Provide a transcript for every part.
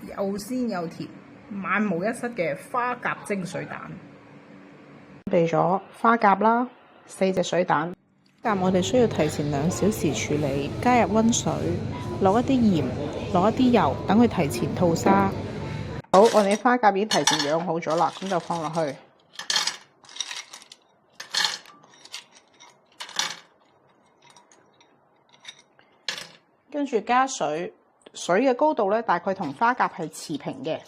又鮮又甜，萬無一失嘅花甲蒸水蛋。準備咗花甲啦，4隻水蛋。但我哋需要提前2小時處理，加入溫水，落一啲鹽，落一啲油，等佢提前吐沙。好，我哋啲花甲已經提前養好咗啦，咁就放落去。跟住加水，水嘅高度咧大概同花甲係持平嘅。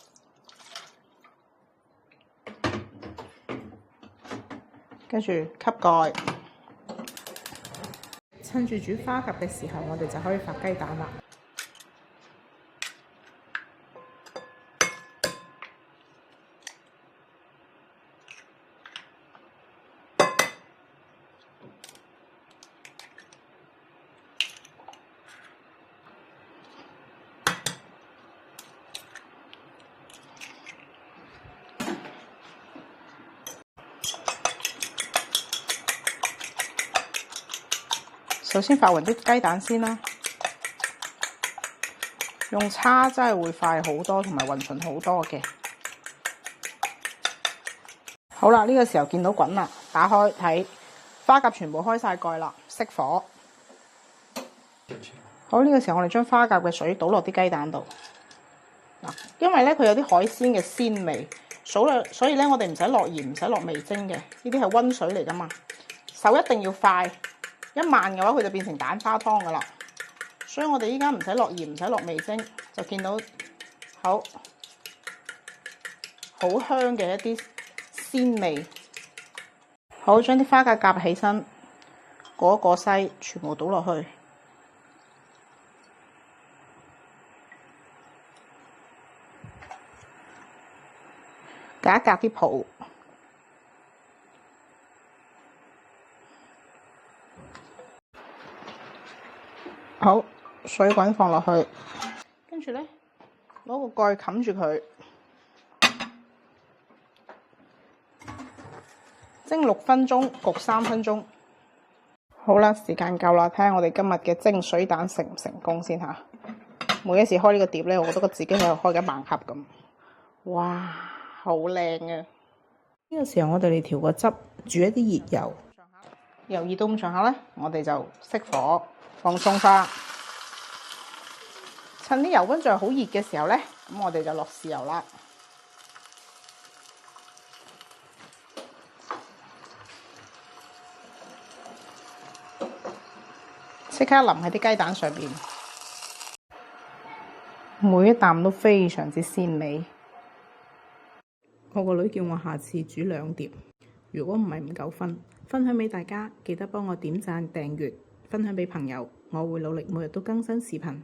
跟住吸蓋。趁住煮花甲嘅時候，我哋就可以發雞蛋啦。首先發勻啲雞蛋先啦，用叉真係會快好多，同埋勻順好多嘅。好啦，呢個時候見到滾啦，打開睇，花甲全部開晒蓋啦，熄火。好，呢個時候我哋將花甲嘅水倒落啲雞蛋度。嗱，因為咧佢有啲海鮮嘅鮮味，所以咧我哋唔使落鹽，唔使落味精嘅，呢啲係溫水嚟噶嘛，手一定要快。一慢嘅話，佢就變成蛋花湯噶啦。所以我哋依家唔使落鹽，唔使落味精，就見到好香嘅一啲鮮味。好，將啲花甲夾起身，過一過篩，全部倒落去，隔一隔啲泡。好，水滾放落去，跟住咧攞個蓋冚住佢，蒸6分鐘，焗3分鐘。好啦，時間夠啦，睇下我哋今日嘅蒸水蛋成唔成功先吓。每一次開呢個碟咧，我覺得自己喺度開緊盲盒咁。哇，好靚啊！呢個時候我哋嚟調個汁，煮一啲熱油，油熱到咁上下咧，我哋就熄火。放鬆花，趁啲油溫仲係好熱嘅時候咧，咁我哋就落豉油啦。即刻淋喺啲雞蛋上邊，每一啖都非常之鮮美。我個女叫我下次煮2碟，如果唔係唔夠分享俾大家，記得幫我點讚訂閱。分享俾朋友，我會努力每日都更新視頻。